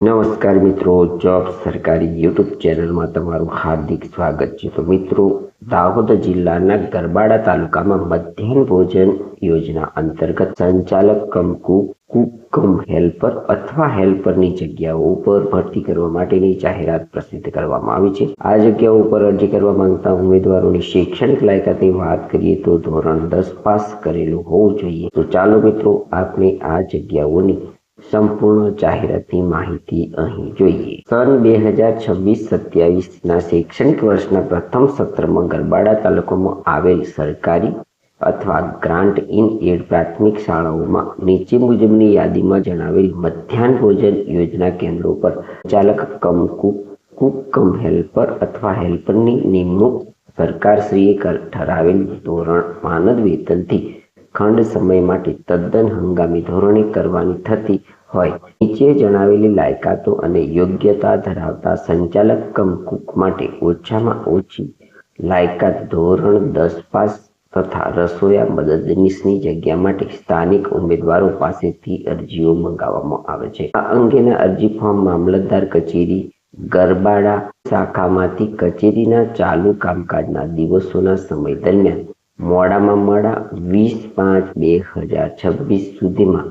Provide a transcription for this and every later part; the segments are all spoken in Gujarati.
નમસ્કાર મિત્રો, જોબ સરકારી યુટ્યુબ ચેનલમાં તમારું હાર્દિક સ્વાગત છે. તો મિત્રો, દાહોદ જિલ્લાના ગરબાડા તાલુકામાં મધ્યાહન ભોજન યોજના અંતર્ગત સંચાલક કમ કુક હેલ્પર અથવા હેલ્પરની જગ્યાઓ ઉપર ભરતી કરવા માટેની જાહેરાત પ્રસિદ્ધ કરવામાં આવી છે. આ જગ્યાઓ ઉપર અરજી કરવા માંગતા ઉમેદવારોની શૈક્ષણિક લાયકાતની વાત કરીએ તો ધોરણ 10 પાસ કરેલું હોવું જોઈએ. તો ચાલો મિત્રો, આપણે આ જગ્યાઓની સંપૂર્ણ જાહેરાતની માહિતી અહીં જોઈએ. સન 2026-27 ના શૈક્ષણિક વર્ષના પ્રથમ સત્રમાં ગરબાડા તાલુકામાં આવેલ સરકારી અથવા ગ્રાન્ટ ઇન એડ પ્રાથમિક શાળાઓમાં નીચે મુજબની યાદીમાં જણાવેલ મધ્યાહન ભોજન યોજના કેન્દ્રો પર ચાલક કમ કુક હેલ્પર અથવા હેલ્પરની નિમણૂક સરકારશ્રીએ ઠરાવેલ ધોરણ માનદ વેતનથી ખંડ સમય માટે તદ્દન હંગામી ધોરણે કરવાની થતી હોય. નીચે જણાવેલી લાયકાતો અને યોગ્યતા ધરાવતા સંચાલક કમ કુક માટે ઓછામાં ઓછી લાયકાત ધોરણ 10 પાસ તથા રસોયા મદદનીશની જગ્યા માટે સ્થાનિક ઉમેદવારો પાસેથી અરજીઓ મંગાવવામાં આવે છે. આ અંગેના અરજી ફોર્મ મામલતદાર કચેરી ગરબાડા શાખામાંથી કચેરીના ચાલુ કામકાજના દિવસોના સમય દરમિયાન મોડામાં મોડા 20/5/2026 સુધીમાં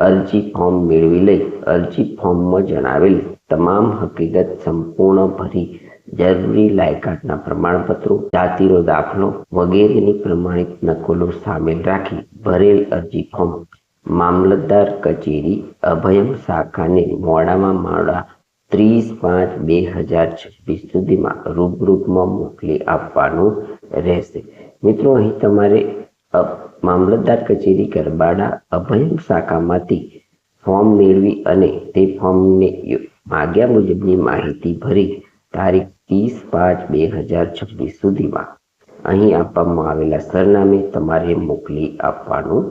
અરજી ફોર્મ મેળવી લઈ અરજી ફોર્મમાં જણાવેલ તમામ હકીકત સંપૂર્ણ ભરી જરૂરી લાયકાતના પ્રમાણપત્રો, જાતિનો દાખલો વગેરેની પ્રમાણિત નકલો સામેલ રાખી ભરેલ અરજી ફોર્મ મામલતદાર કચેરી અભયમ શાખાને મોડામાં મોડા 30/5/2026 સુધીમાં રૂબરૂમાં મોકલી આપવાનું રહેશે. મિત્રો, અહીં તમારે મામલતદાર કચેરી ગરબાડા અભયમ શાખામાંથી ફોર્મ મેળવી અને તે ફોર્મને માગ્યા મુજબની માહિતી ભરી તારીખ 30/5/2026 સુધીમાં અહીં આપવામાં આવેલા સરનામે તમારે મોકલી આપવાનું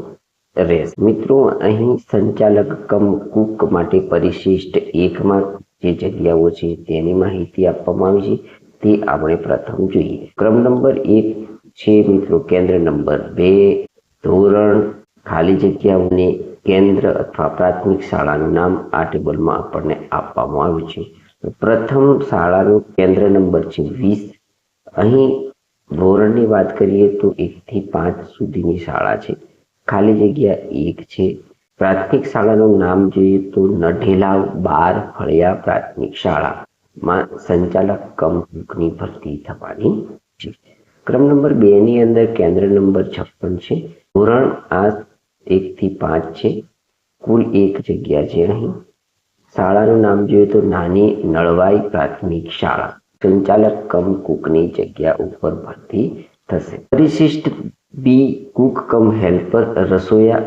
રહેશે. મિત્રો, અહીં સંચાલક કમ કુક માટે પરિશિષ્ટ 1માં જે જગ્યાઓ છે તેની માહિતી આપવામાં આવી છે તે આપણે પ્રથમ જોઈએ. ક્રમ નંબર 1 છે મિત્રો કેન્દ્ર નંબર 2 ધોરણ ખાલી જગ્યાઓને કેન્દ્ર અથવા પ્રાથમિક શાળાનું નામ આ ટેબલમાં આપણને આપવામાં આવ્યું છે. પ્રથમ શાળાનું કેન્દ્ર નંબર છે 20. અહીં ધોરણની વાત કરીએ તો 1 થી 5 સુધીની શાળા છે. ખાલી જગ્યા 1 છે. પ્રાથમિક શાળાનું નામ જોઈએ તો નઢેલાવ 12 ફળિયા પ્રાથમિક શાળામાં સંચાલક કમ કુકની ભરતી થવાની છે. ક્રમ નંબર 2 ની અંદર કેન્દ્ર નંબર 56 છે. ધોરણ 1 થી 5 છે. કુલ 1 જગ્યા છે. અહીં શાળાનું નામ જોઈએ તો નાની નળવાઈ પ્રાથમિક શાળા સંચાલક કમ કુકની જગ્યા ઉપર ભરતી થશે. પરિશિષ્ટ બી કુક કમ હેલ્પર રસોયા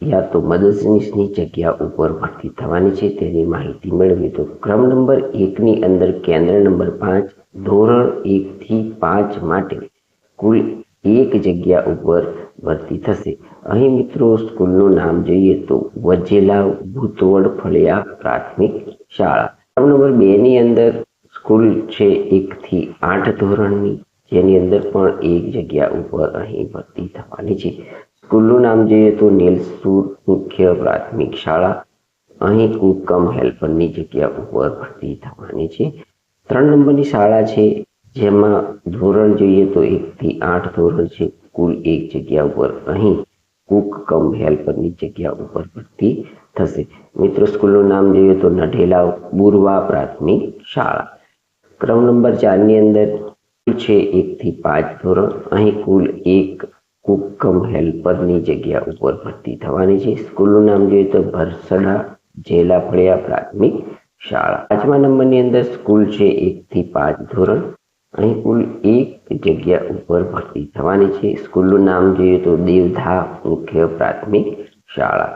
યા તો મદદનીશની જગ્યા ઉપર ભરતી થવાની છે. તેની માહિતી મેળવી તો ક્રમ નંબર 1 ની અંદર કેન્દ્ર નંબર 5 ધોરણ 1 થી 5 માટે કુલ 1 જગ્યા ઉપર ભરતી થશે. અહીં મિત્રો સ્કૂલનું નામ જોઈએ તો વજેલા ભૂતવડ ફળિયા પ્રાથમિક શાળા. ક્રમ નંબર 2 ની અંદર સ્કૂલ છે 1 થી 8 ધોરણની, જેની અંદર પણ 1 જગ્યા ઉપર અહીં ભરતી થવાની છે. સ્કૂલનું નામ જોઈએ તો નેલસુર મુખ્ય પ્રાથમિક શાળા. અહીં કુક કમ હેલ્પરની જગ્યા ઉપર ભરતી થવાની છે. 3 નંબરની શાળા છે જેમાં ધોરણ જોઈએ તો 1 થી 8 ધોરણ છે. કુલ 1 જગ્યા ઉપર અહીં કુક કમ હેલ્પરની જગ્યા ઉપર ભરતી થશે. મિત્રો, સ્કૂલનું નામ જોઈએ તો નઢેલાવ બુરવા પ્રાથમિક શાળા. ક્રમ નંબર 4 ની અંદર છે 1 થી 5 ધોરણ. અહીં કુલ 1 કુક કમ હેલ્પરની જગ્યા ઉપર ભરતી થવાની છે. સ્કૂલનું નામ જોઈએ તો ભરસડા જેલા ફળિયા પ્રાથમિક શાળા. 5મા નંબરની અંદર સ્કૂલ છે 1 થી 5 ધોરણ. અહીં કુલ 1 જગ્યા ઉપર ભરતી થવાની છે. સ્કૂલનું નામ જોઈએ તો દેવધા મુખ્ય પ્રાથમિક શાળા.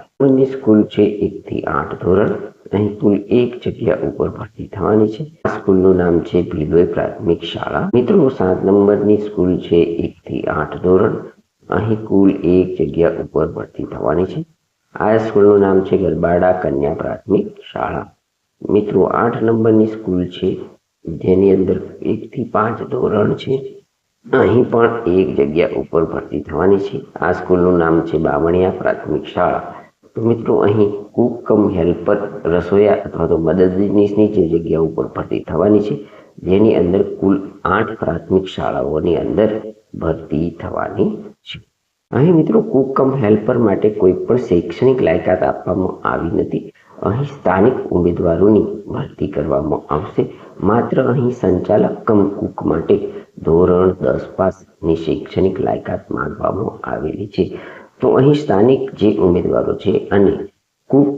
સ્કૂલ છે 1 થી 8 ધોરણ. અહીં કુલ 1 જગ્યા ઉપર ભરતી થવાની છે. આ સ્કૂલનું નામ છે ભીલોઈ પ્રાથમિક શાળા. મિત્રો, 7 નંબરની સ્કૂલ છે 1 થી 8 ધોરણ. અહીં કુલ 1 જગ્યા ઉપર ભરતી થવાની છે. આ સ્કૂલનું નામ છે ગરબાડા કન્યા પ્રાથમિક શાળા. મિત્રો, 8 નંબરની સ્કૂલ છે જેની અંદર 1 થી 5 ધોરણ છે. અહીં પણ 1 જગ્યા ઉપર ભરતી થવાની છે. આ સ્કૂલનું નામ છે બામણિયા પ્રાથમિક શાળા. તો મિત્રો અહીં કુક કમ હેલ્પર રસોઈયા અથવા તો મદદનીશની જે જગ્યા ઉપર ભરતી થવાની છે, જેની અંદર કુલ 8 પ્રાથમિક શાળાઓની અંદર ભરતી થવાની છે. અહીં મિત્રો કુક કમ હેલ્પર માટે કોઈ પણ શૈક્ષણિક લાયકાત આપવામાં આવી નથી. અહીં સ્થાનિક ઉમેદવારોની ભરતી કરવામાં આવશે. માત્ર અહીં સંચાલક કમ કુક માટે ધોરણ 10 પાસની શૈક્ષણિક લાયકાત માંગવામાં આવેલી છે. તો અહીં સ્થાનિક જે ઉમેદવારો છે અને કુક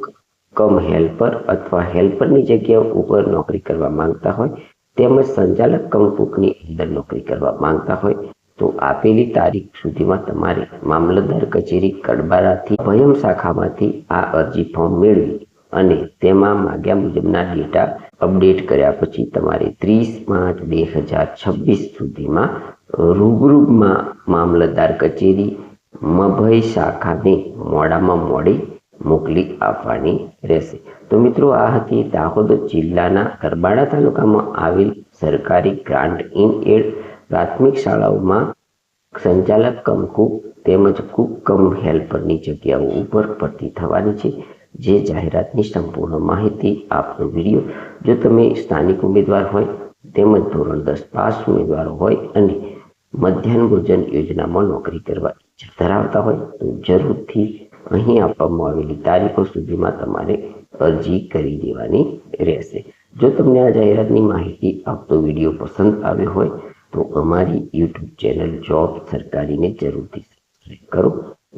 કમ હેલ્પર અથવા હેલ્પરની જગ્યા ઉપર નોકરી કરવા માંગતા હોય તેમજ સંચાલક કમ કુકની અંદર નોકરી કરવા માંગતા હોય તો આપેલી તારીખ સુધીમાં તમારે મામલતદાર કચેરી કડબારાથી અભયમ શાખામાંથી આ અરજી ફોર્મ મેળવી અને તેમાં માંગ્યા મુજબના ડેટા અપડેટ કર્યા પછી તમારે 30/5/2026 સુધીમાં રૂબરૂમાં મામલતદાર કચેરી મભઈ શાખાને મોડામાં મોડી મોકલી આપવાની રહેશે. તો મિત્રો આ હતી દાહોદ જિલ્લાના ગરબાડા તાલુકામાં આવેલ સરકારી ગ્રાન્ટ ઇન એડ પ્રાથમિક શાળાઓમાં સંચાલક કમ કુક તેમજ કુક કમ હેલ્પરની જગ્યાઓ ઉપર ભરતી થવાની છે. જે જાહેરાતની સંપૂર્ણ માહિતી આપનો વિડીયો જો તમે સ્થાનિક ઉમેદવાર હોય તેમજ ધોરણ 10 પાસ ઉમેદવારો હોય અને મધ્યાહન ભોજન યોજનામાં નોકરી કરવા ઈચ્છા ધરાવતા હોય તો જરૂરથી અહીં આપવામાં આવેલી તારીખો સુધીમાં તમારે અરજી કરી દેવાની રહેશે. જો તમને આ જાહેરાતની માહિતી આપતો વિડીયો પસંદ આવ્યો હોય તો અમારી YouTube ચેનલ જોબ સરકારીને જરૂરથી સબસ્ક્રાઇબ કરો,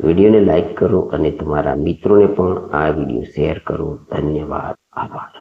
વિડીયોને લાઈક કરો અને તમારા મિત્રોને પણ આ વિડીયો શેર કરો. ધન્યવાદ. આભાર.